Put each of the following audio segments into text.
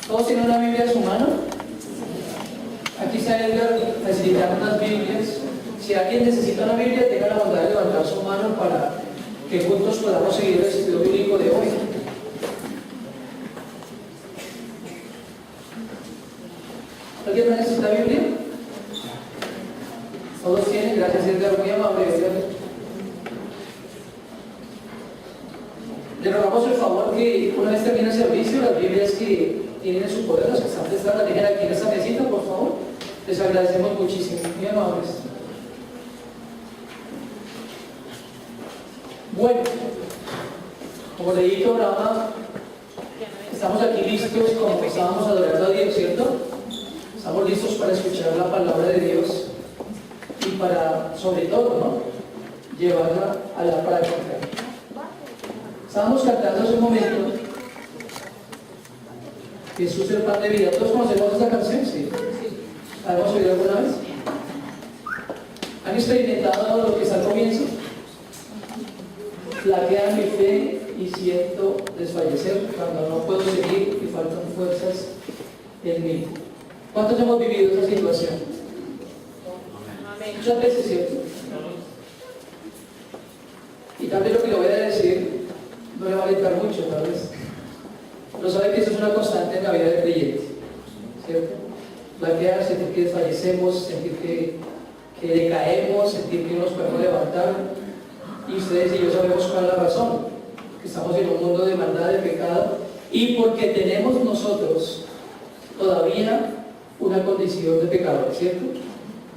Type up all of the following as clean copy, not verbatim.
¿Todos tienen una Biblia en su mano? Aquí está Edgar facilitando unas Biblias. Si alguien necesita una Biblia, tenga la bondad de levantar su mano para que juntos podamos seguir el estudio bíblico de hoy. ¿Alguien más necesita Biblia? Todos tienen, gracias Edgar, muy amable. Le rogamos el favor que una vez termine el servicio, las Biblias que tienen en su poder, las que están prestadas, las dejen aquí en esta mesita, por favor. Les agradecemos muchísimo, muy amables. Bueno, como leí el programa, estamos aquí listos como estábamos adorando a Dios, ¿cierto? Estamos listos para escuchar la palabra de Dios y para, sobre todo, ¿no?, llevarla a la práctica. Estábamos cantando hace un momento Jesús el pan de vida. ¿Todos conocemos esta canción? Sí. ¿La hemos oído alguna vez? ¿Han experimentado lo que está al comienzo? Flaquea mi fe y siento desfallecer cuando no puedo seguir y faltan fuerzas en mí. ¿Cuántos hemos vivido esa situación? Muchas veces, ¿cierto? Y tal vez lo que le voy a decir no le va a alentar mucho, tal vez. Pero sabe que eso es una constante en la vida del creyente, ¿cierto? Flaquear, sentir que desfallecemos, sentir que decaemos, sentir que no nos podemos levantar. Y ustedes y yo sabemos cuál es la razón, que estamos en un mundo de maldad, de pecado, y porque tenemos nosotros todavía una condición de pecadores, ¿cierto?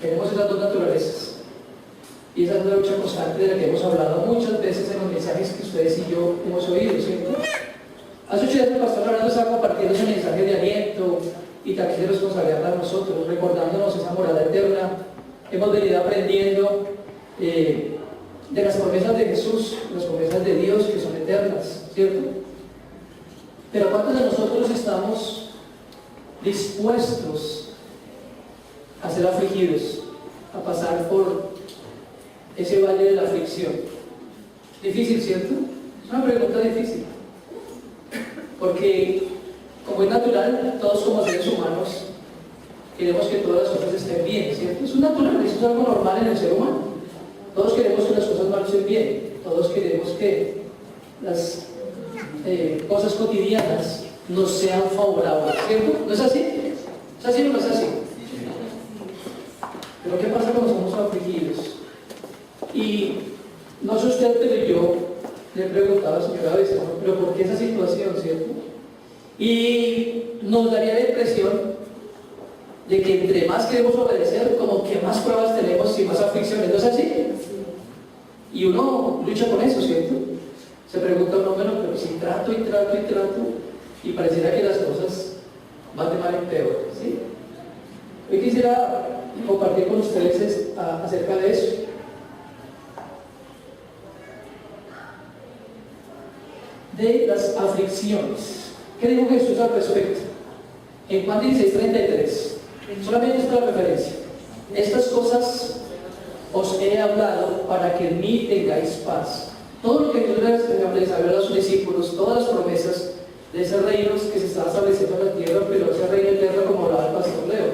Tenemos esas dos naturalezas. Y esa es la lucha constante de la que hemos hablado muchas veces en los mensajes que ustedes y yo hemos oído, ¿cierto? Hace 8 días el pastor Fernando estaba compartiendo ese mensaje de aliento y también de responsabilidad para nosotros, recordándonos esa morada eterna. Hemos venido aprendiendo de las promesas de Jesús, las promesas de Dios que son eternas, ¿cierto? Pero ¿cuántos de nosotros estamos dispuestos a ser afligidos, a pasar por ese valle de la aflicción? Difícil, ¿cierto? Es una pregunta difícil, porque como es natural, todos como seres humanos queremos que todas las cosas estén bien, ¿cierto? Es natural, eso es algo normal en el ser humano. Todos queremos que las cosas marchen bien, todos queremos que las cosas cotidianas nos sean favorables, ¿cierto? ¿No es así? ¿Es así o no es así? Pero ¿qué pasa cuando somos afligidos? Y no sé usted, pero yo le preguntaba a la señora Becerra, pero ¿por qué esa situación, cierto? Y nos daría la impresión de que entre más queremos obedecer, como que más pruebas tenemos y más aflicciones, ¿no es así? Y uno lucha con eso, ¿cierto? Se pregunta uno, bueno, pero si trato y trato y trato, y pareciera que las cosas van de mal en peor, ¿sí? Hoy quisiera compartir con ustedes acerca de eso. De las aflicciones. ¿Qué dijo Jesús al respecto? En Juan 16:33. Solamente esta es la referencia. Estas cosas os he hablado para que en mí tengáis paz. Todo lo que Jesús les habló a sus discípulos, todas las promesas de ese reino que se estaba estableciendo en la tierra, pero ese reino eterno, como hablaba el pastor Leo.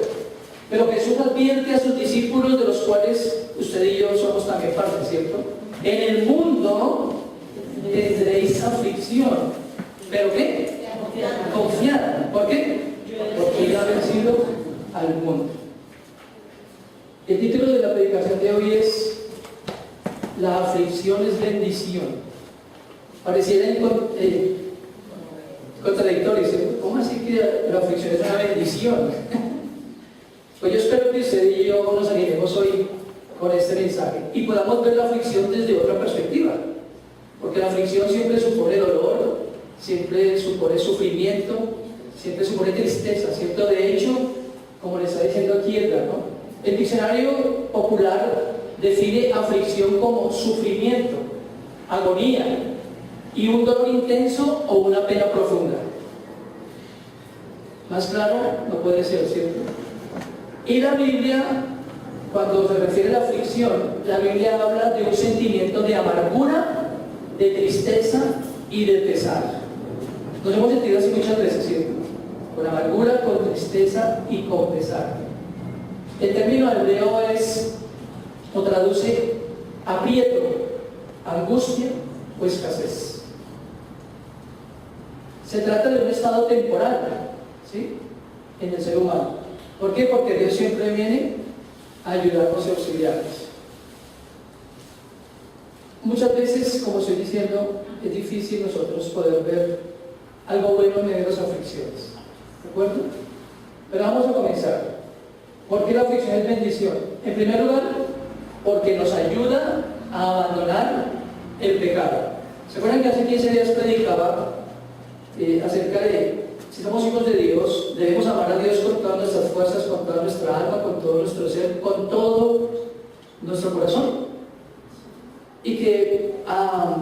Pero Jesús advierte a sus discípulos, de los cuales usted y yo somos también parte, ¿cierto? En el mundo tendréis aflicción. ¿Pero qué? Confiad. ¿Por qué? Porque ya ha vencido al mundo. El título de la predicación de hoy es La aflicción es bendición. Pareciera contradictorio, ¿cierto? ¿Cómo así que la aflicción es una bendición? Pues yo espero que usted y yo nos animemos hoy con este mensaje y podamos ver la aflicción desde otra perspectiva, porque la aflicción siempre supone dolor, siempre supone sufrimiento, siempre supone tristeza, ¿cierto? De hecho, como le está diciendo aquí Edgar, ¿no?, el diccionario popular define aflicción como sufrimiento, agonía y un dolor intenso o una pena profunda. Más claro no puede ser, ¿cierto? Y la Biblia, cuando se refiere a la aflicción, la Biblia habla de un sentimiento de amargura, de tristeza y de pesar. Nos hemos sentido así muchas veces, ¿cierto? con amargura, con tristeza y con pesar. El término hebreo es, o traduce, aprieto, angustia o escasez. Se trata de un estado temporal, ¿sí?, en el ser humano. ¿Por qué? Porque Dios siempre viene a ayudarnos y auxiliarnos. Muchas veces, como estoy diciendo, es difícil nosotros poder ver algo bueno en medio de las aflicciones. ¿De acuerdo? Pero vamos a comenzar. ¿Por qué la aflicción es bendición? En primer lugar, porque nos ayuda a abandonar el pecado. ¿Se acuerdan que hace 15 días predicaba acerca de, si somos hijos de Dios, debemos amar a Dios con todas nuestras fuerzas, con toda nuestra alma, con todo nuestro ser, con todo nuestro corazón? Y que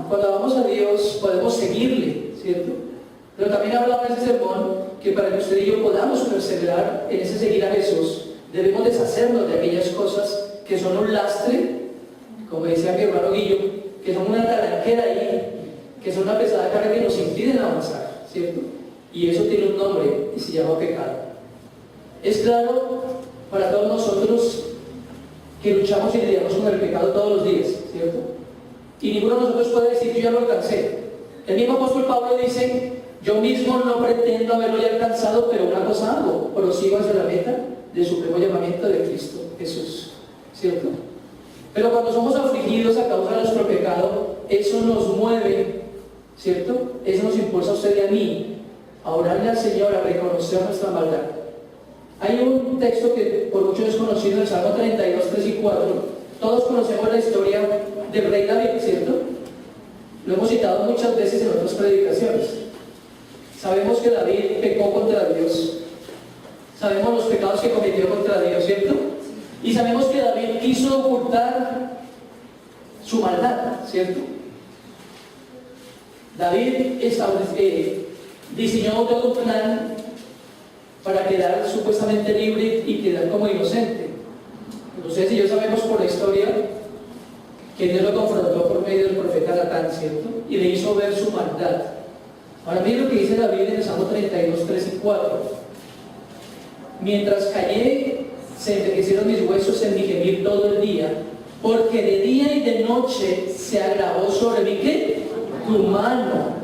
cuando amamos a Dios podemos seguirle, ¿cierto? Pero también hablaba en ese sermón que para que usted y yo podamos perseverar en ese seguir a Jesús, debemos deshacernos de aquellas cosas que son un lastre, como decía mi hermano Guillo, que son una talanquera ahí, que son una pesada carga que nos impiden avanzar, ¿cierto? Y eso tiene un nombre y se llama pecado. Es claro para todos nosotros que luchamos y lidiamos con el pecado todos los días, ¿cierto? Y ninguno de nosotros puede decir, yo ya lo alcancé. El mismo apóstol Pablo dice, yo mismo no pretendo haberlo ya alcanzado, pero una cosa hago, prosigo hacia la meta del supremo llamamiento de Cristo Jesús, ¿cierto? Pero cuando somos afligidos a causa de nuestro pecado, eso nos mueve, ¿cierto? Eso nos impulsa a usted y a mí a orarle al Señor, a reconocer nuestra maldad. Hay un texto que por muchos es conocido, el Salmo 32, 3 y 4. Todos conocemos la historia del rey David, ¿cierto? Lo hemos citado muchas veces en otras predicaciones. Sabemos que David pecó contra Dios. Sabemos los pecados que cometió contra Dios, ¿cierto? Y sabemos que David quiso ocultar su maldad, ¿cierto? David diseñó todo un plan para quedar supuestamente libre y quedar como inocente. Ustedes y yo sabemos por la historia que Dios lo confrontó por medio del profeta Natán, ¿cierto? Y le hizo ver su maldad. Ahora miren lo que dice David en el Salmo 32, 3 y 4. Mientras callé, se envejecieron mis huesos en mi gemir todo el día, porque de día y de noche se agravó sobre mí, ¿qué? Tu mano.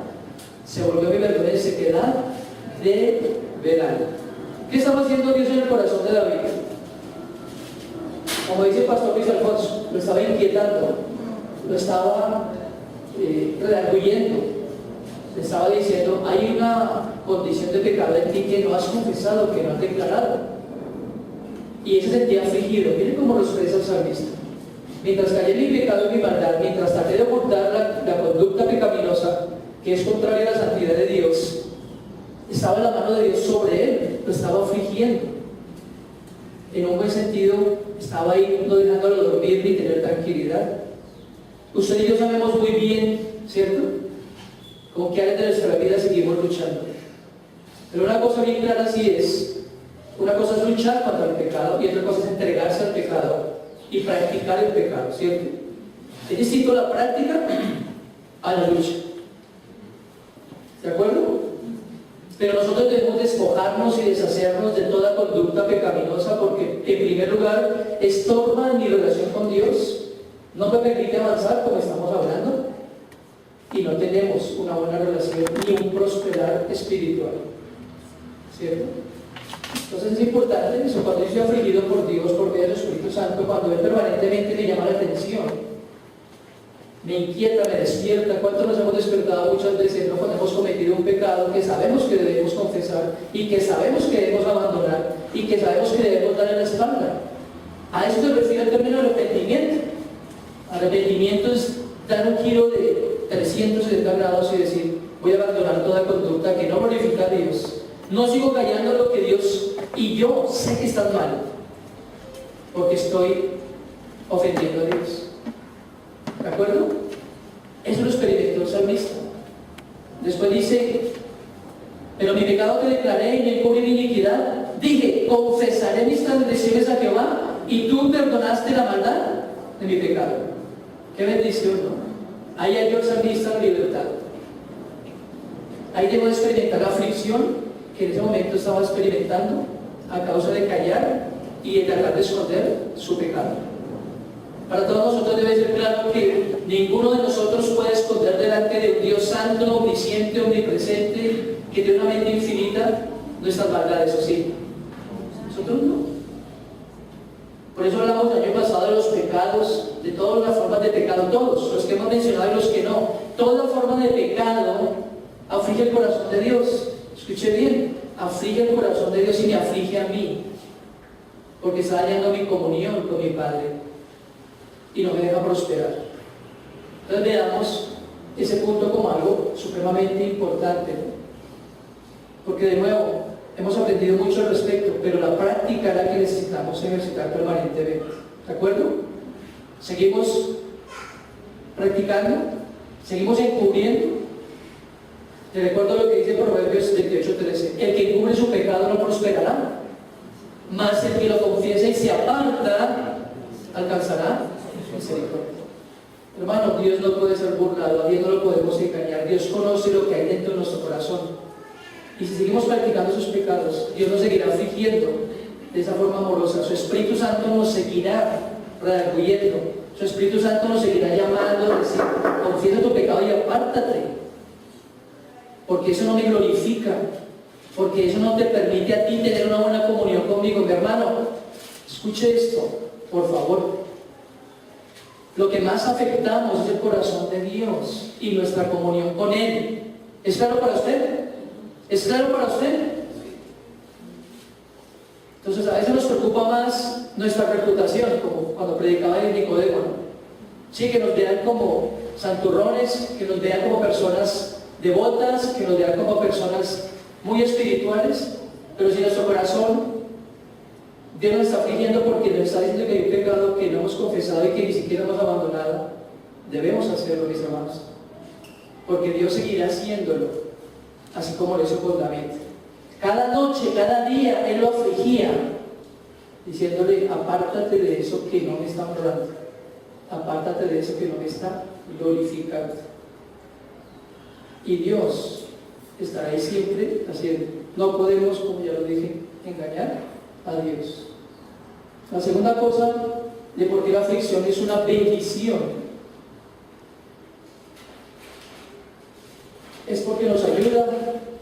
Se volvió mi vergüenza y sequedad de verano. ¿Qué estaba haciendo Dios en el corazón de David? Como dice el pastor Luis Alfonso, lo estaba inquietando, lo estaba redarguyendo, le estaba diciendo, hay una condición de pecado en ti que no has confesado, que no has declarado. Y él se sentía afligido. Miren cómo lo expresa el salmista. Mientras callé mi pecado y mi maldad, mientras traté de ocultar la conducta pecaminosa, que es contraria a la santidad de Dios, estaba la mano de Dios sobre él, lo estaba afligiendo. En un buen sentido, estaba ahí no dejándolo dormir ni tener tranquilidad. Usted y yo sabemos muy bien, ¿cierto?, con qué áreas de nuestra vida seguimos luchando. Pero una cosa bien clara sí es, una cosa es luchar contra el pecado y otra cosa es entregarse al pecado y practicar el pecado, ¿cierto? Es distinto la práctica a la lucha. ¿De acuerdo? Pero nosotros debemos despojarnos y deshacernos de toda conducta pecaminosa porque, en primer lugar, estorba mi relación con Dios, no me permite avanzar como estamos hablando y no tenemos una buena relación ni un prosperar espiritual, ¿cierto? Entonces es importante eso, cuando yo estoy afligido por Dios, por medio del Espíritu Santo, cuando Él permanentemente me llama la atención, me inquieta, me despierta. ¿Cuántos nos hemos despertado muchas veces, ¿no?, cuando hemos cometido un pecado que sabemos que debemos confesar y que sabemos que debemos abandonar y que sabemos que debemos darle la espalda? A eso se refiere el término arrepentimiento. Arrepentimiento es dar un giro de 360 grados y decir, voy a abandonar toda conducta que no glorifica a Dios. No sigo callando lo que Dios, y yo sé que está mal, porque estoy ofendiendo a Dios. ¿De acuerdo? Eso lo experimentó el salmista. Después dice, pero mi pecado te declaré y no encubrí mi iniquidad. Dije, confesaré mis transgresiones a Jehová y tú perdonaste la maldad de mi pecado. Qué bendición, ¿no? Ahí halló el salmista la libertad. Ahí debo experimentar la aflicción que en ese momento estaba experimentando a causa de callar y de tratar de esconder su pecado. Para todos nosotros debe ser claro que ninguno de nosotros puede esconder delante de un Dios santo, omnisciente, omnipresente, que tiene una mente infinita, nuestras maldades, ¿o sí? Nosotros no. Por eso hablamos el año pasado de los pecados, de todas las formas de pecado, todos, los que hemos mencionado y los que no. Toda forma de pecado aflige el corazón de Dios. Escuche bien, aflige el corazón de Dios y me aflige a mí, porque está dañando mi comunión con mi Padre y no me deja prosperar. Entonces veamos ese punto como algo supremamente importante, ¿no? Porque de nuevo, hemos aprendido mucho al respecto, pero la práctica es la que necesitamos ejercitar permanentemente. ¿De acuerdo? Seguimos practicando, seguimos encubriendo. Te recuerdo lo que dice Proverbios 28:13: el que encubre su pecado no prosperará, mas el que lo confiesa y se aparta alcanzará misericordia. Hermano, Dios no puede ser burlado, a Dios no lo podemos engañar. Dios conoce lo que hay dentro de nuestro corazón. Y si seguimos practicando sus pecados, Dios nos seguirá afligiendo de esa forma amorosa. Su Espíritu Santo nos seguirá redarguyendo. Su Espíritu Santo nos seguirá llamando a decir: confiesa tu pecado y apártate, porque eso no me glorifica, porque eso no te permite a ti tener una buena comunión conmigo. Mi hermano, escuche esto, por favor. Lo que más afectamos es el corazón de Dios y nuestra comunión con Él. ¿Es claro para usted? ¿Es claro para usted? Entonces a veces nos preocupa más nuestra reputación, como cuando predicaba en Nicodemo, ¿no? Sí, que nos vean como santurrones, que nos vean como personas devotas, que nos vean como personas muy espirituales, pero si nuestro corazón, Dios nos está afligiendo porque nos está diciendo que hay un pecado que no hemos confesado y que ni siquiera hemos abandonado, debemos hacerlo, mis hermanos, porque Dios seguirá haciéndolo, así como lo hizo con David. Cada noche, cada día, Él lo afligía, diciéndole: apártate de eso que no me está honrando, apártate de eso que no me está glorificando. Y Dios estará ahí siempre haciendo. No podemos, como ya lo dije, engañar a Dios. La segunda cosa de por qué la aflicción es una bendición es porque nos ayuda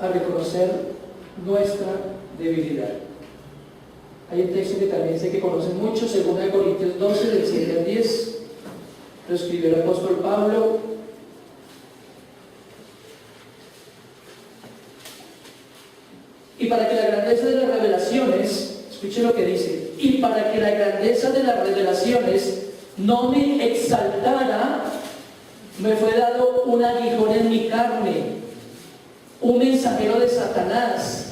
a reconocer nuestra debilidad. Hay un texto que también sé que conocen mucho, 2 Corintios 12, del 7 al 10, lo escribió el apóstol Pablo. Y para que la grandeza de las revelaciones, escuche lo que dice, y para que la grandeza de las revelaciones no me exaltara, me fue dado un aguijón en mi carne, un mensajero de Satanás,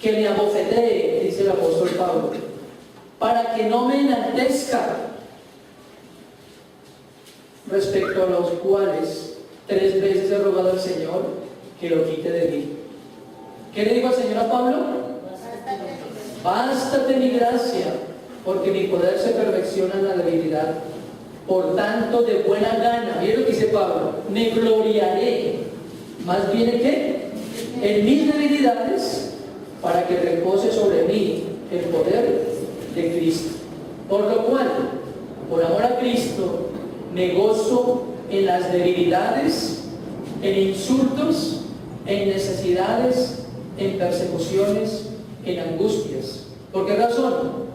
que me abofetee, dice el apóstol Pablo, para que no me enaltezca, respecto a los cuales 3 veces he rogado al Señor que lo quite de mí. ¿Qué le digo al Señor a Pablo? Bástate mi gracia, porque mi poder se perfecciona en la debilidad. Por tanto, de buena gana, miren lo que dice Pablo, me gloriaré, más bien ¿qué? En mis debilidades, para que repose sobre mí el poder de Cristo. Por lo cual, por amor a Cristo, me gozo en las debilidades, en insultos, en necesidades, en persecuciones, en angustias. ¿Por qué razón?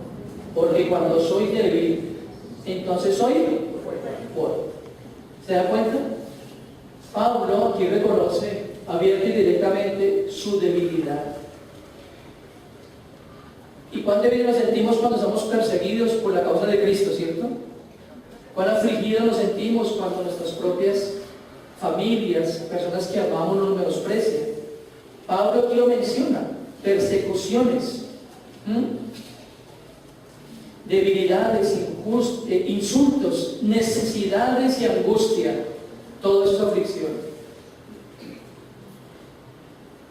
Porque cuando soy débil, entonces soy fuerte. ¿Se da cuenta? Pablo aquí reconoce abierta y directamente su debilidad. ¿Y cuán débiles nos sentimos cuando somos perseguidos por la causa de Cristo, cierto? ¿Cuán afligidos nos sentimos cuando nuestras propias familias, personas que amamos, nos menosprecian? Pablo aquí lo menciona: persecuciones, debilidades, insultos, necesidades y angustia. Todo eso es aflicción.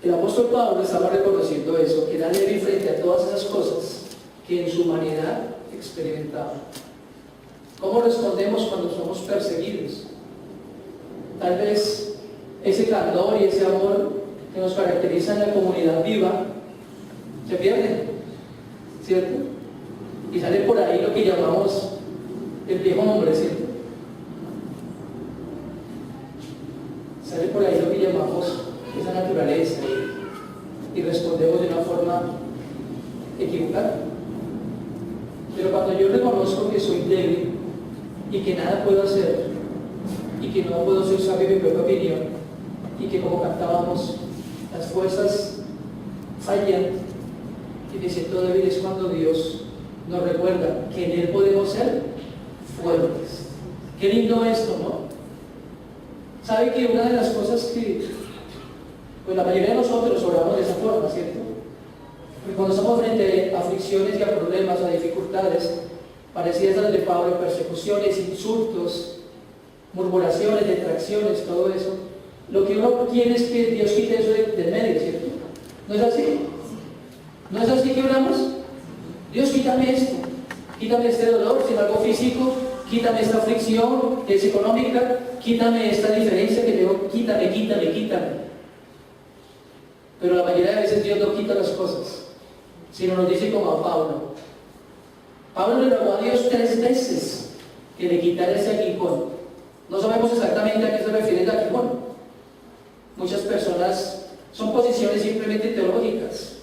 El apóstol Pablo estaba reconociendo eso, que era débil frente a todas esas cosas que en su humanidad experimentaba. ¿Cómo respondemos cuando somos perseguidos? Tal vez ese candor y ese amor que nos caracteriza en la comunidad viva se pierden, ¿cierto? Y sale por ahí lo que llamamos el viejo hombre, ¿cierto? Sale por ahí lo que llamamos esa naturaleza y respondemos de una forma equivocada. Pero cuando yo reconozco que soy débil y que nada puedo hacer y que no puedo ser sabio de mi propia opinión y que, como cantábamos, las fuerzas fallan y me siento débil, es cuando Dios nos recuerda que en Él podemos ser fuertes. Qué lindo esto, ¿no? ¿Sabe que una de las cosas que, pues la mayoría de nosotros oramos de esa forma, ¿cierto? Porque cuando estamos frente a aflicciones y a problemas, a dificultades, parecidas a las de Pablo, persecuciones, insultos, murmuraciones, detracciones, todo eso, lo que uno quiere es que Dios quite eso del medio, ¿cierto? ¿No es así? ¿No es así que oramos? Dios, quítame esto, quítame este dolor, si es algo físico, quítame esta aflicción que es económica, quítame esta diferencia que tengo, quítame. Pero la mayoría de veces Dios no quita las cosas, sino nos dice como a Pablo. Pablo le rogó a Dios 3 veces que le quitara ese aguijón. No sabemos exactamente a qué se refiere el aguijón. Muchas personas son posiciones simplemente teológicas,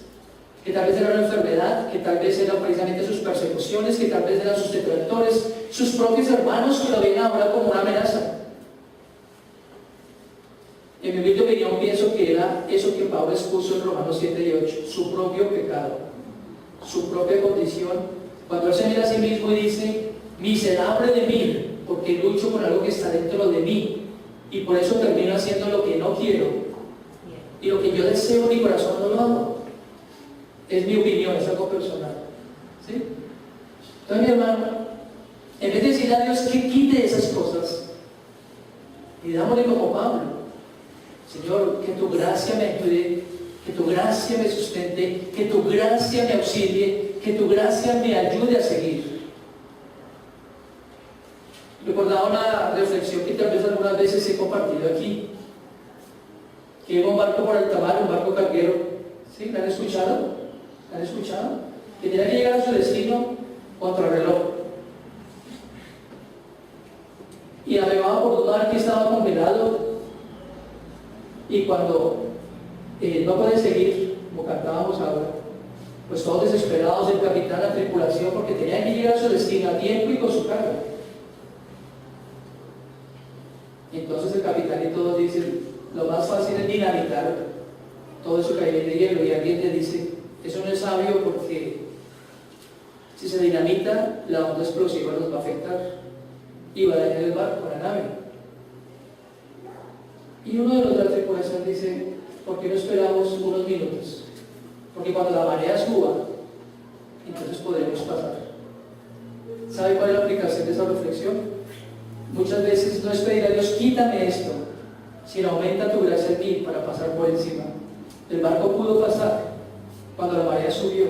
que tal vez era una enfermedad, que tal vez eran precisamente sus persecuciones, que tal vez eran sus detractores, sus propios hermanos que lo ven ahora como una amenaza. En mi humilde opinión pienso que era eso que Pablo expuso en Romanos 7 y 8, su propio pecado, su propia condición. Cuando él se mira a sí mismo y dice, miserable de mí, porque lucho con algo que está dentro de mí, y por eso termino haciendo lo que no quiero, y lo que yo deseo en mi corazón no lo hago. Es mi opinión, es algo personal, ¿sí? Entonces, mi hermano, en vez de decirle a Dios que quite esas cosas, pidámosle como Pablo: Señor, que tu gracia me ayude, que tu gracia me sustente, que tu gracia me auxilie, que tu gracia me ayude a seguir. Recordaba una reflexión que tal vez algunas veces he compartido aquí, que iba un barco por alta mar, un barco carguero. ¿Sí? ¿La han escuchado? ¿La han escuchado? Que tenía que llegar a su destino contra reloj. Y navegaba por un mar que estaba congelado, y cuando no puede seguir, como cantábamos ahora, pues todos desesperados, el capitán, la tripulación, porque tenían que llegar a su destino a tiempo y con su carga. Y entonces el capitán y todos dicen, lo más fácil es dinamitar todo eso que hay de hielo, y alguien le dice, eso no es sabio porque si se dinamita, la onda explosiva nos va a afectar y va a dañar el barco, la nave. Y uno de los de la tripulación dice, ¿por qué no esperamos unos minutos? Porque cuando la marea suba, entonces podremos pasar. ¿Sabe cuál es la aplicación de esa reflexión? Muchas veces no es pedir a Dios, quítame esto, sino aumenta tu gracia en mí para pasar por encima. El barco pudo pasar cuando la marea subió,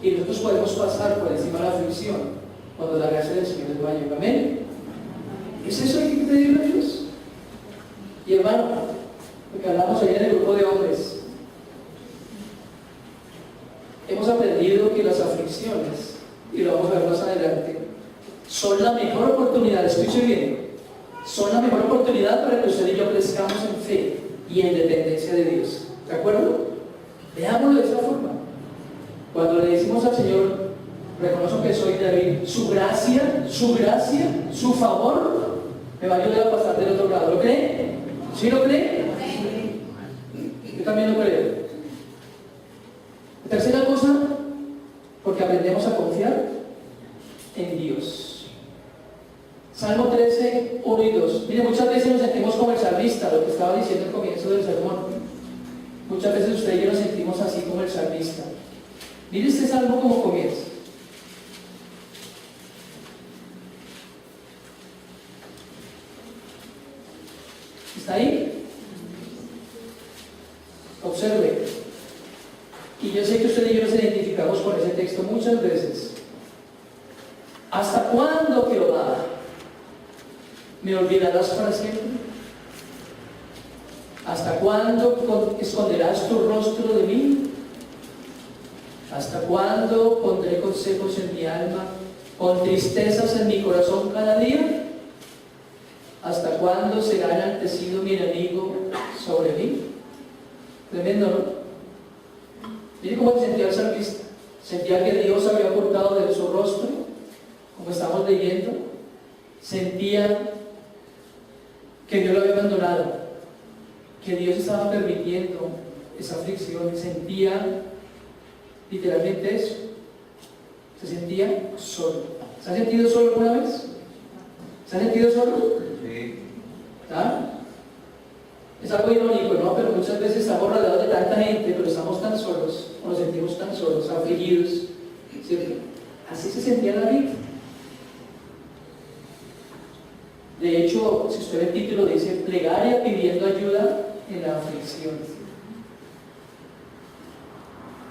y nosotros podemos pasar por encima de la aflicción cuando la gracia del Señor es mayor. ¿Amén? ¿Es eso que hay que pedirle a Dios? Y hermano, lo que hablamos ayer en el grupo de hombres, hemos aprendido que las aflicciones, y lo vamos a ver más adelante, son la mejor oportunidad, escuche bien, son la mejor oportunidad para que usted y yo crezcamos en fe y en dependencia de Dios. ¿De acuerdo? Veámoslo de esa forma. Cuando le decimos al Señor, reconozco que soy débil, su gracia, su favor, me va a ayudar a pasar del otro lado. ¿Lo cree? ¿Sí lo cree? Yo también lo creo. Tercera cosa, porque aprendemos a confiar en Dios. Salmo 13, 1 y 2. Mire, muchas veces nos sentimos como el salmista, lo que estaba diciendo al comienzo del sermón. Muchas veces usted y yo nos sentimos así como el salmista. Mire este salmo como comienza. ¿Está ahí? Observe. Y yo sé que usted y yo nos identificamos con ese texto muchas veces. ¿Hasta cuándo, Jehová, me olvidarás para siempre? ¿Hasta cuándo esconderás tu rostro de mí? cuándo pondré consejos en mi alma, con tristezas en mi corazón cada día? ¿Hasta cuándo será enaltecido mi enemigo sobre mí? Tremendo, ¿no? Mire cómo se sentía el salmista. Sentía que Dios había ocultado de su rostro, como estamos leyendo. Sentía que Dios lo había abandonado, que Dios estaba permitiendo esa aflicción. Sentía literalmente eso. Se sentía solo. ¿Se ha sentido solo alguna vez? ¿Se ha sentido solo? Sí. ¿Ah? Es algo irónico, ¿no? Pero muchas veces estamos rodeados de tanta gente, pero estamos tan solos, o nos sentimos tan solos, afligidos, ¿cierto? Así se sentía David. De hecho, si usted ve el título, dice plegaria pidiendo ayuda en la aflicción.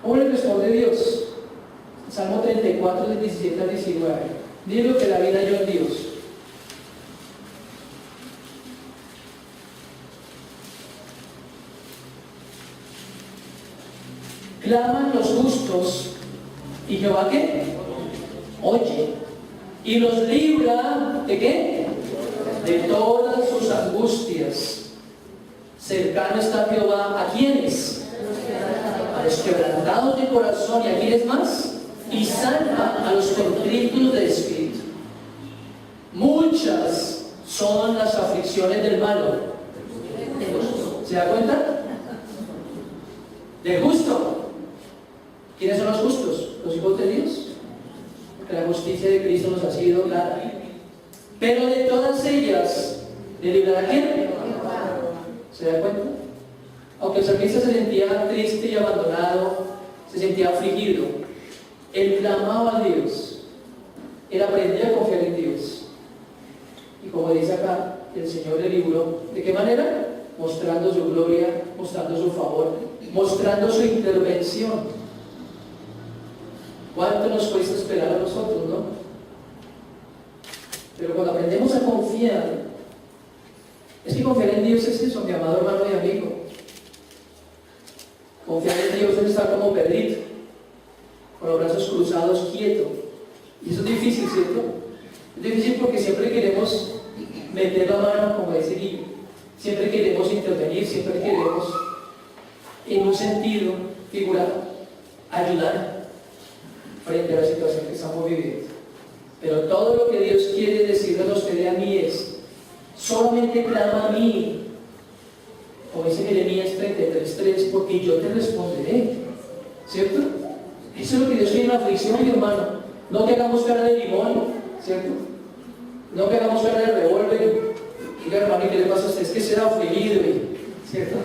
¿Cómo le responde Dios? Salmo 34, del 17 al 19. Mire lo que David halló en Dios. Claman los justos, ¿y Jehová qué? Oye, y los libra ¿de qué? De todas sus angustias. Cercano está Jehová, ¿a quiénes? A los quebrantados de corazón, ¿y a quiénes más? Y salva a los contritos de espíritu. Muchas son las aflicciones del malo. ¿Se da cuenta? Del justo. ¿Quiénes son los justos? Los hijos de Dios. Que la justicia de Cristo nos ha sido dada. Pero de todas ellas, ¿le librará quién? ¿Se da cuenta? Aunque el salmista se sentía triste y abandonado, se sentía afligido, él clamaba a Dios. Él aprendía a confiar en Dios. Y como dice acá, el Señor le libró. ¿De qué manera? Mostrando su gloria, mostrando su favor, mostrando su intervención. ¿Cuánto nos cuesta esperar a nosotros, no? Pero cuando aprendemos a confiar, es que confiar en Dios es eso, mi amado hermano y amigo. Confiar en Dios es estar como Pedrito, con los brazos cruzados, quieto. Y eso es difícil, ¿cierto? Es difícil porque siempre queremos meter la mano, como dice Guillo. Siempre queremos intervenir, siempre queremos, en un sentido figurado, ayudar frente a la situación que estamos viviendo. Pero todo lo que Dios quiere decirle a usted y a mí es: solamente clama a mí, como dice Jeremías 33:3, porque yo te responderé. ¿Cierto? Eso es lo que Dios quiere en la aflicción, mi hermano. No que hagamos cara de limón, ¿cierto? No que hagamos cara de revólver. Diga, hermano, ¿y qué le pasa a usted? Es que será afligido, ¿cierto?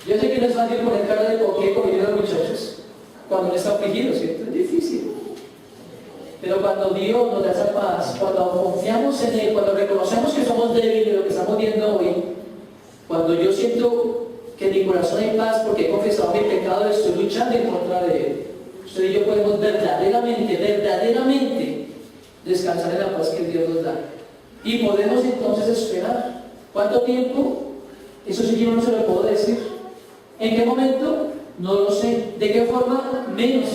Yo sé que no es fácil poner cara de coqueto como vienen los muchachos cuando uno está afligido, ¿cierto? Es difícil. Pero cuando Dios nos da esa paz, cuando confiamos en Él, cuando reconocemos que somos débiles de lo que estamos viendo hoy, cuando yo siento que en mi corazón hay paz porque he confesado mi pecado, estoy luchando en contra de Él, usted y yo podemos verdaderamente descansar en la paz que Dios nos da. Y podemos entonces esperar. ¿Cuánto tiempo? Eso sí yo no se lo puedo decir. ¿En qué momento? No lo sé. ¿De qué forma? Menos.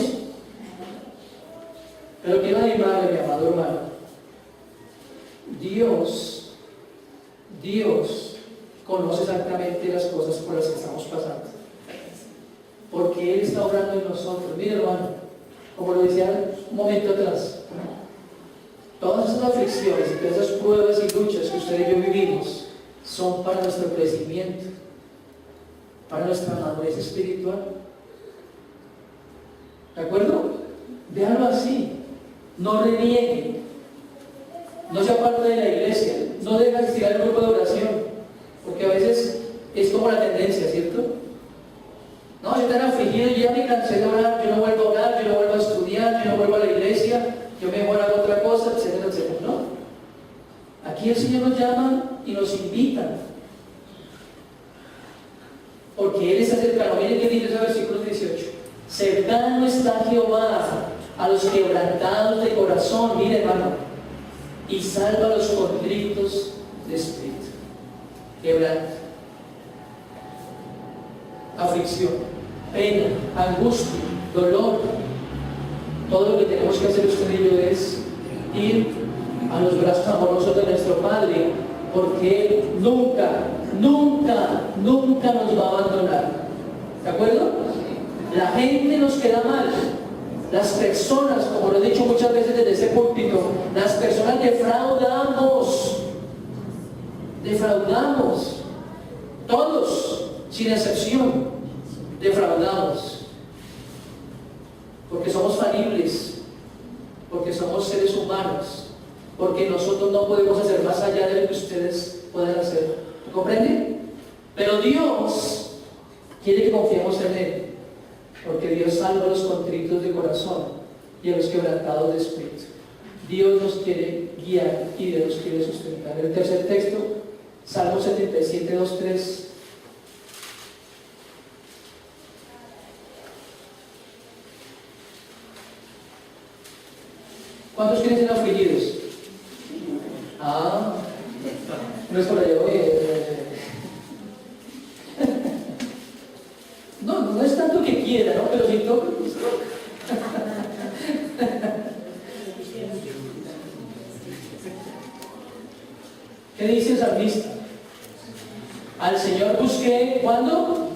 Pero quiero animarle, mi amado hermano. Dios conoce exactamente las cosas por las que estamos pasando. Porque Él está obrando en nosotros. Mire, hermano, como lo decía un momento atrás, todas esas aflicciones y todas esas pruebas y luchas que usted y yo vivimos son para nuestro crecimiento, para nuestra madurez espiritual. ¿De acuerdo? Véanlo así. No reniegue. No se aparte de la iglesia. No deje de asistir al grupo de oración. Porque a veces es como la tendencia, ¿cierto? No, yo estoy afligido, ya me cansé de orar, yo no vuelvo a orar, yo no vuelvo a estudiar, yo no vuelvo a la iglesia, yo mejor hago otra cosa, etcétera, etcétera. No. Aquí el Señor nos llama y nos invita. Porque Él está cercano. Miren qué dice ese versículo 18. Cercano está Jehová a los quebrantados de corazón, mire, hermano, y salva a los contritos de espíritu. Quebranto, aflicción, pena, angustia, dolor. Todo lo que tenemos que hacer usted y yo es ir a los brazos amorosos de nuestro Padre, porque Él nunca, nunca, nunca nos va a abandonar. ¿De acuerdo? La gente nos queda mal. Las personas, como lo he dicho muchas veces desde ese púlpito, las personas defraudamos. Defraudamos. Todos, sin excepción, defraudamos. Porque somos falibles, porque somos seres humanos, porque nosotros no podemos hacer más allá de lo que ustedes pueden hacer. ¿Comprenden? Pero Dios quiere que confiemos en Él, porque Dios salva a los contritos de corazón y a los quebrantados de espíritu. Dios nos quiere guiar y Dios nos quiere sustentar. El tercer texto, Salmo 77, 2, 3. ¿Cuántos quieren ser afligidos? Ah, no es por allá, no es tanto que quiera, ¿no? Pero si toca, pues toca. ¿Qué dice el salmista? Al Señor busqué, ¿cuándo?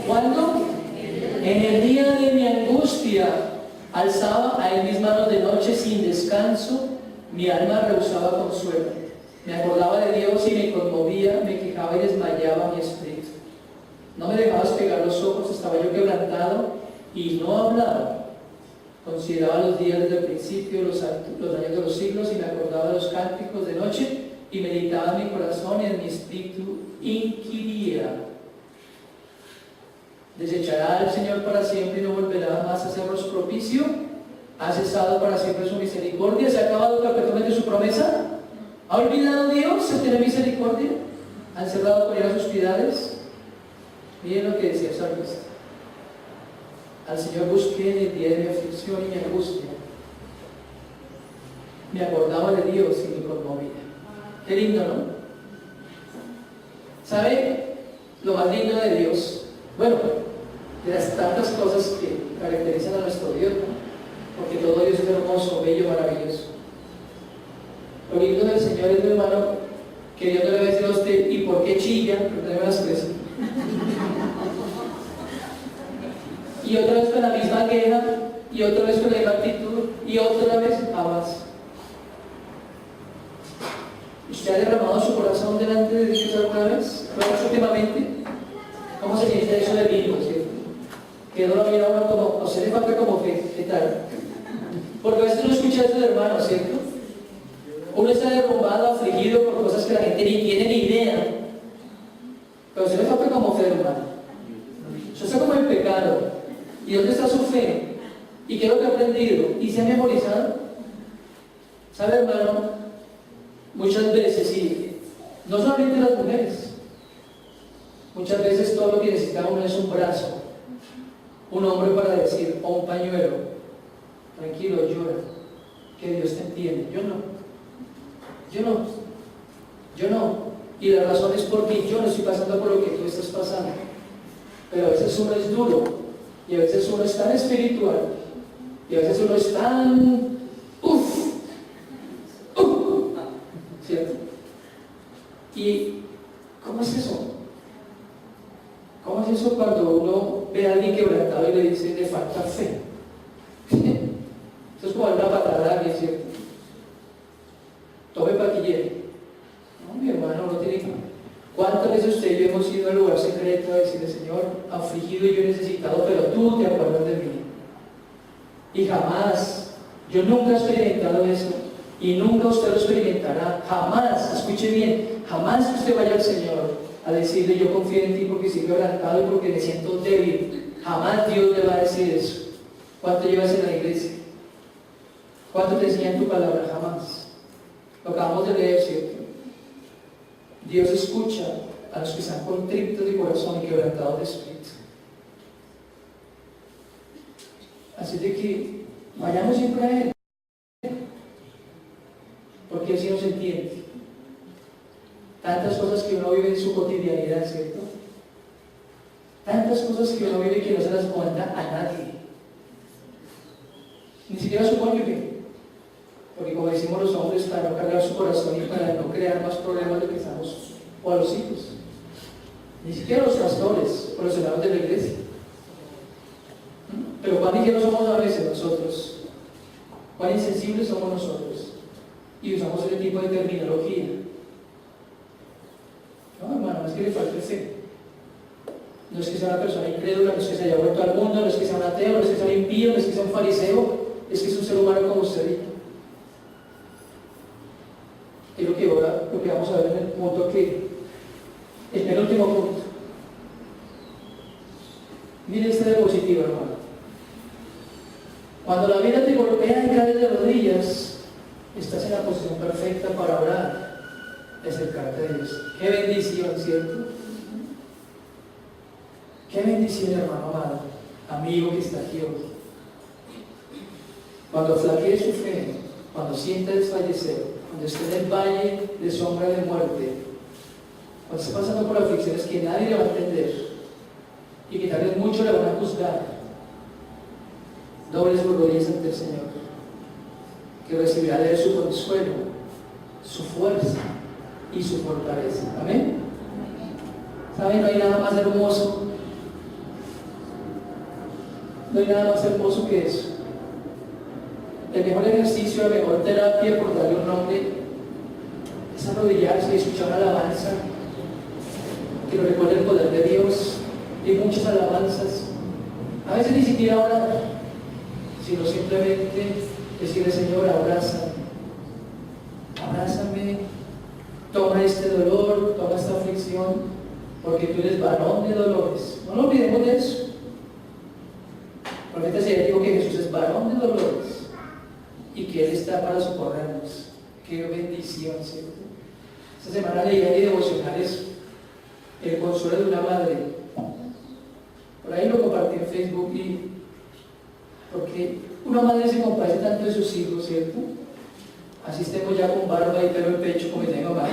¿Cuándo? En el día de mi angustia. Alzaba a Él mis manos de noche sin descanso, mi alma rehusaba consuelo. Me acordaba de Dios y me conmovía, me quejaba y desmayaba mi espíritu. No me dejabas pegar los ojos, estaba yo quebrantado y no hablaba. Consideraba los días desde el principio, los años de los siglos, y me acordaba de los cánticos de noche y meditaba en mi corazón y en mi espíritu inquiría. ¿Desechará el Señor para siempre y no volverá más a hacernos propicio? ¿Ha cesado para siempre su misericordia? ¿Se ha acabado perpetuamente su promesa? ¿Ha olvidado Dios el tener misericordia? ¿Ha encerrado con ira sus piedades? Miren lo que decía el salmista. Al Señor busqué en el día de mi aflicción y mi angustia. Me acordaba de Dios y me conmovía. Qué lindo, ¿no? ¿Sabe lo más lindo de Dios? Bueno, de las tantas cosas que caracterizan a nuestro Dios, ¿no? Porque todo Dios es hermoso, bello, maravilloso. Lo lindo del Señor es, mi hermano, que Dios no le va a decir a usted, ¿y por qué chilla? Perdóneme la expresión. Y otra vez con la misma queja, y otra vez con la misma actitud, y otra vez jamás. ¿Usted ha derramado su corazón delante de Dios alguna vez? ¿Lo últimamente? ¿Cómo se siente eso de vino, cierto? Que no lo mira uno como, a usted le falta como fe, ¿qué tal? Porque a veces uno escucha eso de hermanos, ¿cierto? Uno está derrumbado, afligido por cosas que la gente ni tiene ni idea. Pero a usted le falta como fe, hermano. Usted está como en pecado. ¿Y dónde está su fe? ¿Y qué es lo que ha aprendido? ¿Y se ha memorizado? ¿Sabe, hermano? Muchas veces, y no solamente las mujeres, muchas veces todo lo que necesita uno es un brazo, un hombre para decir, o un pañuelo, tranquilo, llora, que Dios te entiende. Yo no. Y la razón es porque yo no estoy pasando por lo que tú estás pasando. Pero a veces uno es duro, y a veces uno es tan espiritual, y a veces uno es tan, ¿cierto? ¿Y cómo es eso? ¿Cómo es eso cuando uno ve a alguien quebrantado y le dice, le falta fe? Eso es como una patada a alguien, ¿cierto? Tome paquillero. No, mi hermano, no tiene que... ¿Cuántas veces usted y yo hemos ido al lugar secreto a decirle, Señor, afligido y yo necesitado, pero tú te acuerdas de mí? Y jamás, yo nunca he experimentado eso, y nunca usted lo experimentará, jamás, escuche bien, jamás que usted vaya al Señor a decirle, yo confío en ti porque estoy quebrantado y porque me siento débil, jamás Dios le va a decir eso. ¿Cuánto llevas en la iglesia? ¿Cuánto te enseñan tu palabra? Jamás. Lo acabamos de leer, ¿cierto? Dios escucha a los que están contritos de corazón y quebrantados de espíritu. Así de que vayamos siempre a Él, porque Él sí nos entiende. Tantas cosas que uno vive en su cotidianidad, ¿cierto? Tantas cosas que uno vive que no se las cuenta a nadie. ni siquiera a su cónyuge, porque como decimos los hombres, para no cargar su corazón y para no crear más problemas de que estamos, o a los hijos, ni siquiera a los pastores o los hermanos de la iglesia. Pero cuán ligeros somos a veces nosotros, cuán insensibles somos nosotros, y usamos ese tipo de terminología. No, hermano, es que le falta fe. No es que sea una persona incrédula, no es que se haya vuelto al mundo, no es que sea un ateo, no es que sea un impío, no es que sea un fariseo, es que es un ser humano como usted y yo. Es lo que vamos a ver en el punto el penúltimo punto. Mire esta diapositiva, hermano. Cuando la vida te golpea y caes de rodillas, estás en la posición perfecta para orar y acercarte a Dios. Qué bendición, ¿cierto? Qué bendición, hermano amado, amigo que está aquí hoy. Cuando flaquee su fe, cuando sienta desfallecer, cuando esté en el valle de sombra de muerte, cuando esté pasando por aflicciones que nadie le va a entender y que tal vez muchos le van a juzgar, doble sus rodillas ante el Señor, que recibirá de él su consuelo, su fuerza y su fortaleza. Amén. ¿Saben? No hay nada más hermoso. No hay nada más hermoso que eso. El mejor ejercicio, la mejor terapia, por darle un nombre, es arrodillarse y escuchar una alabanza que nos recuerde el poder de Dios y muchas alabanzas. A veces ni siquiera orar, sino simplemente decirle: Señor, abrázame, abrázame, toma este dolor, toma esta aflicción, porque tú eres varón de dolores. No nos olvidemos de eso. El profeta Isaías dijo que Jesús es varón de dolores y que Él está para socorrernos. Qué bendición, ¿cierto? Esta semana leía en devocionales el consuelo de una madre. Por ahí lo compartí en Facebook, porque una madre se compadece tanto de sus hijos, ¿cierto? Así estemos ya con barba y pelo en pecho como mi mamá.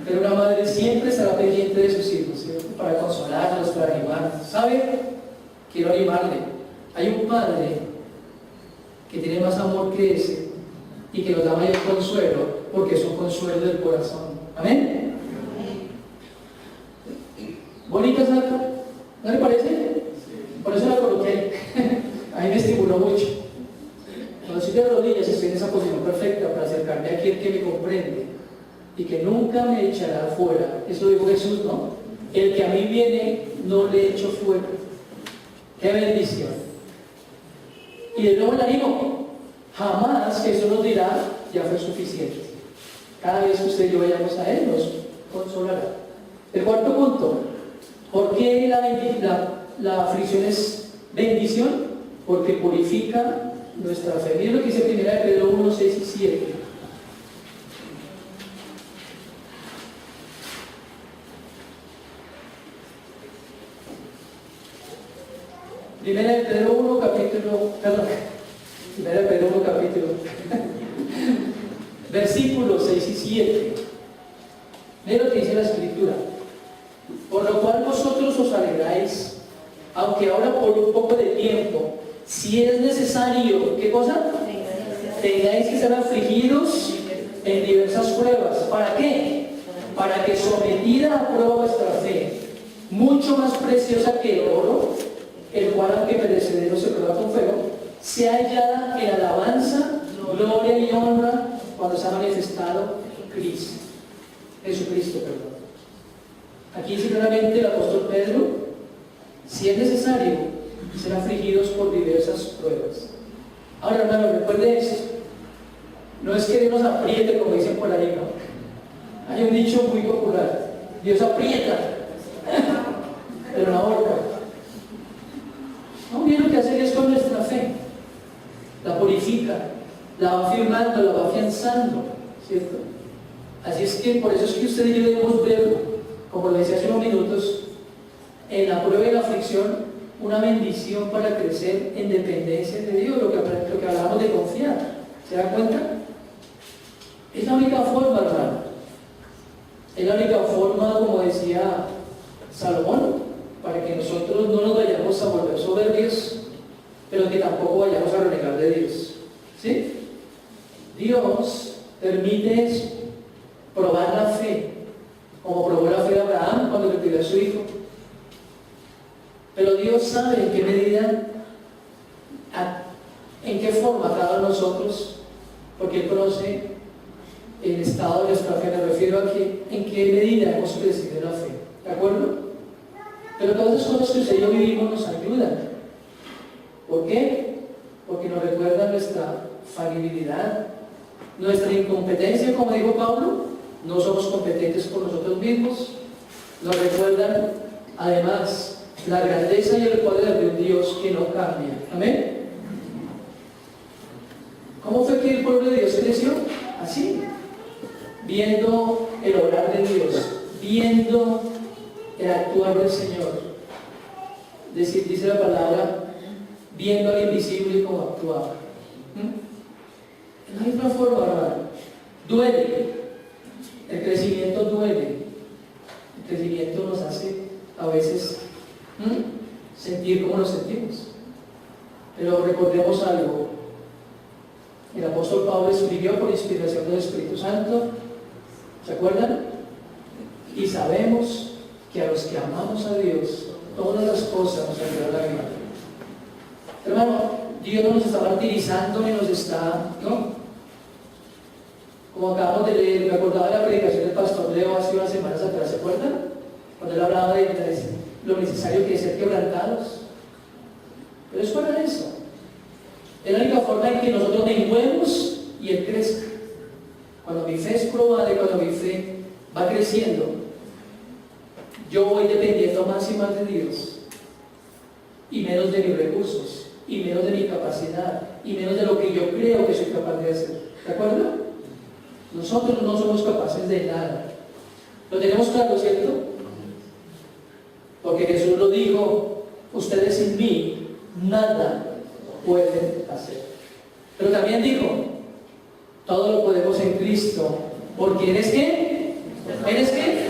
Pero una madre siempre estará pendiente de sus hijos, ¿cierto? Para consolarlos, para animarlos. ¿Sabe? Quiero animarle. Hay un padre que tiene más amor que ese y que nos da mayor consuelo, porque es un consuelo del corazón. ¿Amén? ¿Bonita esa? ¿No le parece? Por eso la coloqué ahí. A mí me estimuló mucho. Cuando estoy de rodillas estoy en esa posición perfecta para acercarme a aquel que me comprende y que nunca me echará fuera. Eso dijo Jesús, ¿no? El que a mí viene no le echo fuera. ¡Qué bendición! Y de nuevo le animo, jamás Jesús nos dirá: ya fue suficiente. Cada vez que usted y yo vayamos a Él, nos consolará. El cuarto punto: ¿por qué la aflicción es bendición? Porque purifica nuestra fe. Miren lo que dice 1 Pedro 1, 6 y 7. Primera de Pedro 1, capítulo, versículos 6 y 7. Miren lo que dice la Escritura: por lo cual vosotros os alegráis, aunque ahora por un poco de tiempo, si es necesario, ¿qué cosa? Tengáis que ser afligidos en diversas pruebas. ¿Para qué? Para que, sometida a prueba vuestra fe, mucho más preciosa que el oro, el cual aunque perecedero se prueba con fuego, sea hallada en alabanza, gloria y honra cuando se ha manifestado Jesucristo. Aquí dice claramente el apóstol Pedro: si es necesario, ser afligidos por diversas pruebas. Ahora, hermano, recuerde esto: no es que Dios nos apriete, como dicen por ahí, ¿no? Hay un dicho muy popular: Dios aprieta, pero no ahorca. No, bien, lo que hace Dios con nuestra fe: la purifica, la va afirmando, la va afianzando, ¿cierto? Así es que por eso es que usted y yo debemos ver, como lo decía hace unos minutos, en la prueba y la aflicción, una bendición para crecer en dependencia de Dios, lo que hablamos de confiar. ¿Se da cuenta? Es la única forma, hermano. Es la única forma, como decía Salomón, para que nosotros no nos vayamos a volver soberbios pero que tampoco vayamos a renegar de Dios. ¿Sí? Dios permite eso, probar la fe, como probó la fe de Abraham cuando le pidió a su hijo. Pero Dios sabe en qué medida, en qué forma cada uno de nosotros, porque Él conoce el estado de nuestra fe, me refiero a que en qué medida hemos crecido en la fe. ¿De acuerdo? Pero todas esas cosas que usted y yo vivimos nos ayudan. ¿Por qué? Porque nos recuerdan nuestra falibilidad, nuestra incompetencia, como dijo Pablo, no somos competentes por nosotros mismos. Nos recuerdan, además, la grandeza y el poder de un Dios que no cambia. Amén. ¿Cómo fue que el pueblo de Dios creció? Así, viendo el obrar de Dios, viendo el actuar del Señor. Dice la palabra, viendo al invisible como actuaba. De la misma forma, hermano, duele. El crecimiento duele. El crecimiento nos hace a veces sentir como nos sentimos. Pero recordemos algo. El apóstol Pablo escribió por inspiración del Espíritu Santo. ¿Se acuerdan? Y sabemos que a los que amamos a Dios, todas las cosas nos ayudan a vivir. Hermano, Dios no nos está martirizando ni nos está, ¿no? Como acabamos de leer, me acordaba de la predicación del pastor Leo hace unas semanas atrás, ¿se acuerdan? Cuando él hablaba de lo necesario que es ser quebrantados. Pero es para eso. Es la única forma en que nosotros menguemos y Él crezca. Cuando mi fe es probada y cuando mi fe va creciendo, yo voy dependiendo más y más de Dios, y menos de mis recursos, y menos de mi capacidad, y menos de lo que yo creo que soy capaz de hacer. ¿De acuerdo? Nosotros no somos capaces de nada. ¿Lo tenemos claro, cierto? Porque Jesús lo dijo, ustedes sin mí nada pueden hacer. Pero también dijo, todo lo podemos en Cristo, porque ¿eres qué? ¿Eres qué?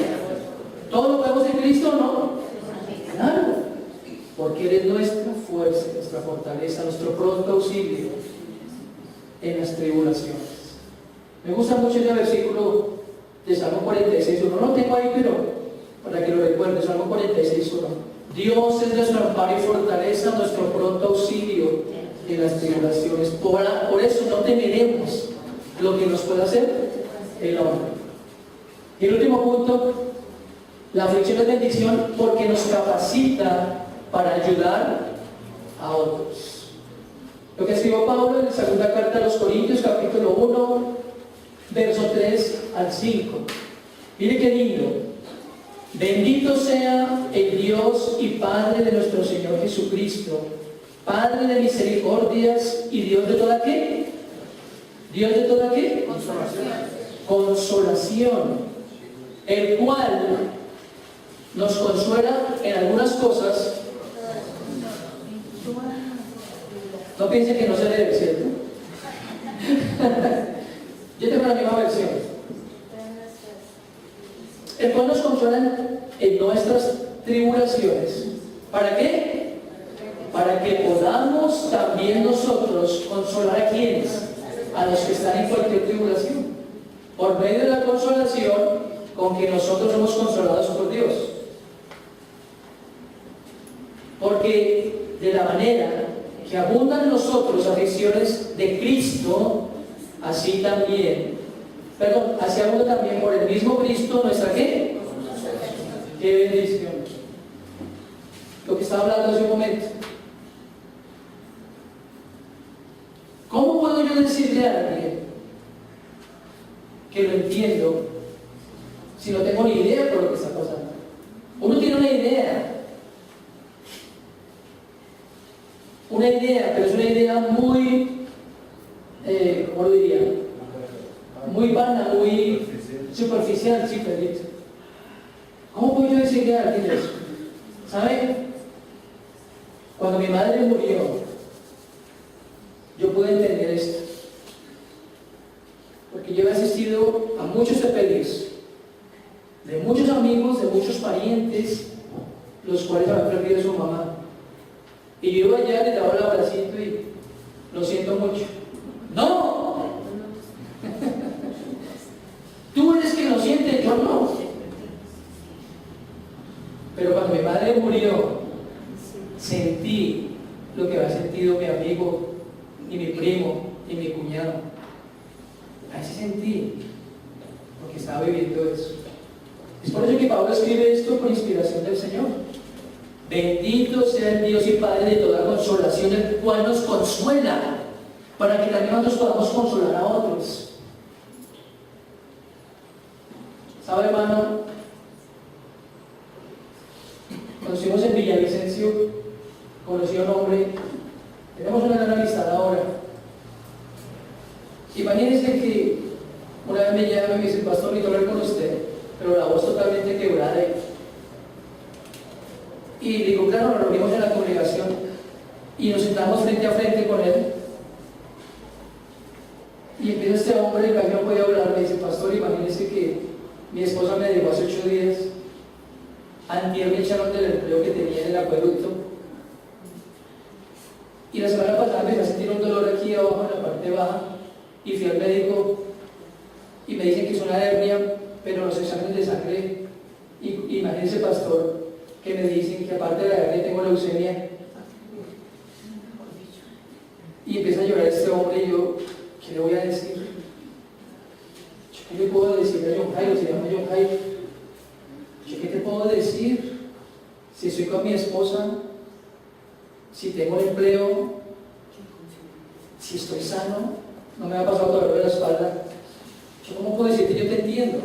¿Todo lo podemos en Cristo o no? Claro, porque Él es nuestra fuerza, nuestra fortaleza, nuestro pronto auxilio en las tribulaciones. Me gusta mucho ese versículo de Salmo 46:1. No lo tengo ahí, pero para que lo recuerde, Salmo 46:1. Dios es nuestro amparo y fortaleza, nuestro pronto auxilio en las tribulaciones. Por eso no temeremos lo que nos pueda hacer el hombre. Y el último punto, la aflicción es bendición porque nos capacita para ayudar a otros. Lo que escribió Pablo en la segunda carta a los Corintios, capítulo 1, verso 3 al 5. Mire qué lindo. Bendito sea el Dios y Padre de nuestro Señor Jesucristo, Padre de misericordias y Dios de toda ¿qué? ¿Dios de toda qué? Consolación. El cual nos consuela en algunas cosas. No piensen que no se debe, ¿cierto? Yo tengo la misma versión. El cual nos consuela en nuestras tribulaciones. ¿Para qué? Para que podamos también nosotros consolar a quienes, a los que están en cualquier tribulación, por medio de la consolación con que nosotros somos consolados por Dios. Porque de la manera que abundan en nosotros aflicciones de Cristo, así abunda también por el mismo Cristo nuestra ¿qué? ¡Qué bendición! Lo que estaba hablando hace un momento. ¿Cómo puedo yo decirle a alguien que lo entiendo si no tengo ni idea por lo que está pasando? Uno tiene una idea, pero es una idea muy, ¿cómo lo diría? Muy vana, muy superficial, sí, perdido. ¿Cómo puedo yo decirle a alguien eso? ¿Sabe? Cuando mi madre murió, yo pude entender esto. Porque yo he asistido a muchos sepelios, de muchos amigos, de muchos parientes, los cuales habían perdido a su mamá. Y yo iba allá, le daba el abracito y lo siento mucho. ¡No! Tú eres quien lo siente, yo no. Pero cuando mi madre murió, sentí lo que había sentido mi amigo, y mi primo, y mi cuñado. Así sentí, porque estaba viviendo eso. Es por eso que Pablo escribe esto por inspiración del Señor. Bendito sea el Dios y Padre de toda consolación, el cual nos consuela, para que también nosotros podamos consolar a otros. ¿Sabe, hermano? Cuando estuvimos en Villavicencio, conocí a un hombre, tenemos una gran amistad ahora. Imagínense que una vez me llama y me dice: pastor, necesito hablar con usted, pero la voz totalmente quebrada. Y digo, claro, nos reunimos en la congregación y nos sentamos frente a frente con él. Y empieza este hombre, que no podía hablar, me dice: pastor, imagínese que mi esposa me dejó hace 8 días, antier me echaron del empleo que tenía en el acueducto, y la semana pasada empecé a sentir un dolor aquí abajo en la parte baja, y fui al médico y me dicen que es una hernia, pero los exámenes de sangre, y imagínese, pastor, que me dicen que aparte de la hernia tengo leucemia. Y empieza a llorar este hombre y yo, ¿qué le voy a decir? ¿Qué le puedo decir a John Jairo? Se llama John Jairo. ¿Qué te puedo decir? Si estoy con mi esposa, si tengo empleo, si estoy sano, no me ha pasado dolor de la espalda. ¿Yo cómo puedo decirte? Yo te entiendo.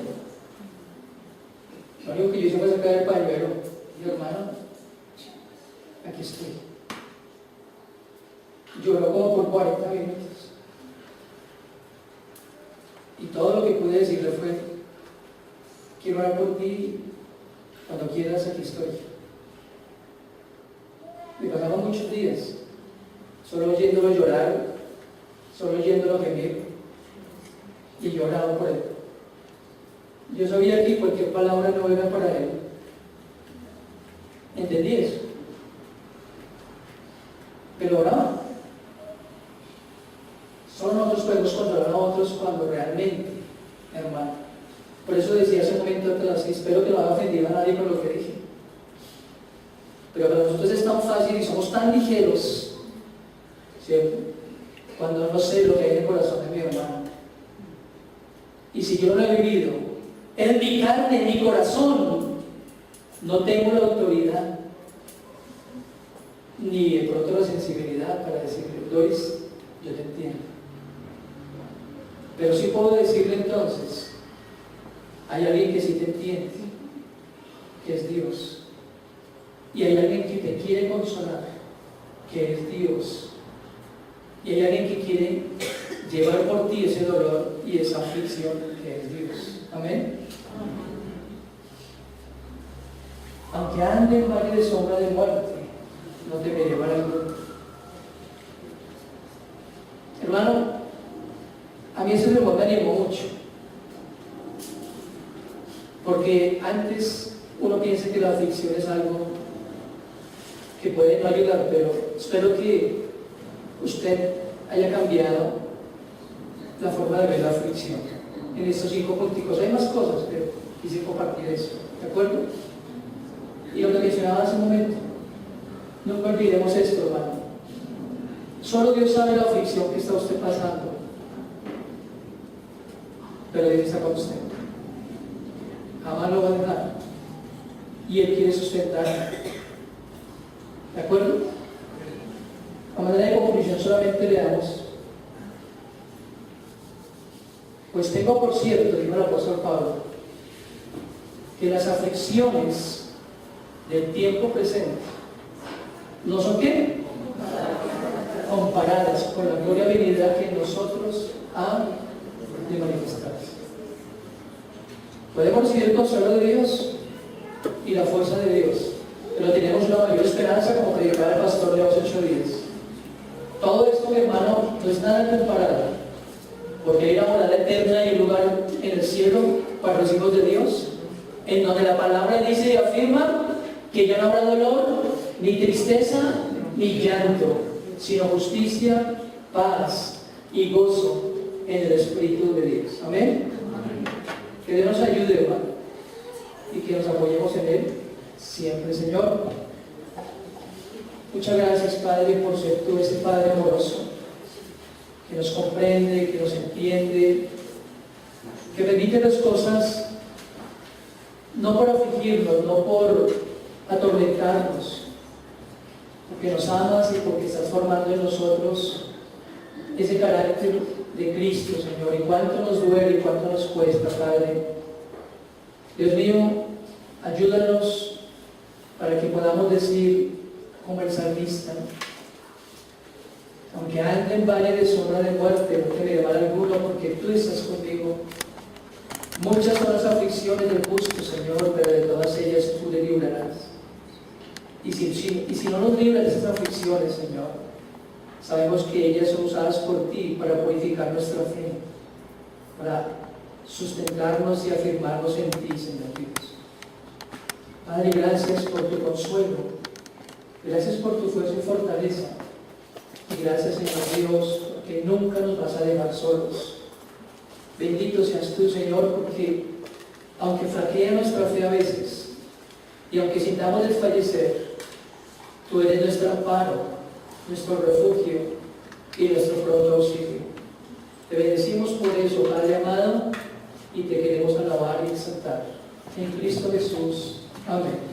Lo único que yo hice fue sacar el pañuelo. Y yo, hermano, aquí estoy. Lloró como por 40 minutos. Y todo lo que pude decirle fue: quiero orar por ti, cuando quieras, aquí estoy. Me pasaron muchos días solo oyéndolo llorar, solo oyéndolo gemir, y yo oraba por él. Yo sabía que cualquier palabra no era para él. ¿Entendí eso? Pero oraba. Solo nosotros podemos controlar a otros cuando realmente, hermano. Por eso decía hace un momento atrás, y espero que no haya ofendido a nadie con lo que dije. Pero para nosotros es tan fácil y somos tan ligeros, ¿cierto? Cuando no sé lo que hay en el corazón de mi hermano. Y si yo no lo he vivido, en mi carne, en mi corazón, no tengo la autoridad, ni de pronto la sensibilidad para decirle: Doris, yo te entiendo. Pero sí puedo decirle entonces: hay alguien que sí te entiende, que es Dios. Y hay alguien que te quiere consolar, que es Dios. Y hay alguien que quiere llevar por ti ese dolor y esa aflicción, que es Dios. Amén. Aunque ande en valle de sombra de muerte, no temeré mal alguno. Hermano, a mí ese sermón me animó mucho, porque antes uno piensa que la aflicción es algo que puede no ayudar, pero espero que usted haya cambiado la forma de ver la aflicción en estos 5 puntos. Hay más cosas, pero quise compartir eso, ¿de acuerdo? Y lo que mencionaba hace un momento, nunca olvidemos esto, hermano. Solo Dios sabe la aflicción que está usted pasando, pero Dios está con usted. Jamás lo va a dejar, y Él quiere sustentar. ¿De acuerdo? A manera de conclusión solamente le damos: pues tengo por cierto, dijo el apóstol Pablo, que las aflicciones del tiempo presente no son ¿qué? Comparadas con la gloria venidera que en nosotros ha de manifestarse. Podemos recibir el consuelo de Dios y la fuerza de Dios, pero tenemos una mayor esperanza, como predicaba el pastor de hace 8 días. Todo esto, mi hermano, no es nada comparado, porque hay una morada eterna y un lugar en el cielo para los hijos de Dios, en donde la palabra dice y afirma que ya no habrá dolor, ni tristeza, ni llanto, sino justicia, paz y gozo en el Espíritu de Dios. Amén. Que Dios nos ayude, hermano, y que nos apoyemos en Él siempre, Señor. Muchas gracias, Padre, por ser tú ese Padre amoroso, que nos comprende, que nos entiende, que permite las cosas no por afligirnos, no por atormentarnos, porque nos amas y porque estás formando en nosotros ese carácter de Cristo, Señor. Y cuánto nos duele y cuánto nos cuesta, Padre. Dios mío, ayúdanos para que podamos decir como el salmista: aunque ande en valle de sombra de muerte, no temeré mal alguno, porque tú estás conmigo. Muchas son las aflicciones del justo, Señor, pero de todas ellas tú le librarás. Y si no nos libras de esas aflicciones, Señor, sabemos que ellas son usadas por ti para purificar nuestra fe, para sustentarnos y afirmarnos en ti, Señor Dios. Padre, gracias por tu consuelo, gracias por tu fuerza y fortaleza, y gracias, Señor Dios, porque nunca nos vas a dejar solos. Bendito seas tú, Señor, porque aunque flaquea nuestra fe a veces, y aunque sintamos desfallecer, tú eres nuestro amparo, nuestro refugio y nuestro pronto auxilio. Te bendecimos por eso, Padre amado, y te queremos alabar y exaltar. En Cristo Jesús. Amén.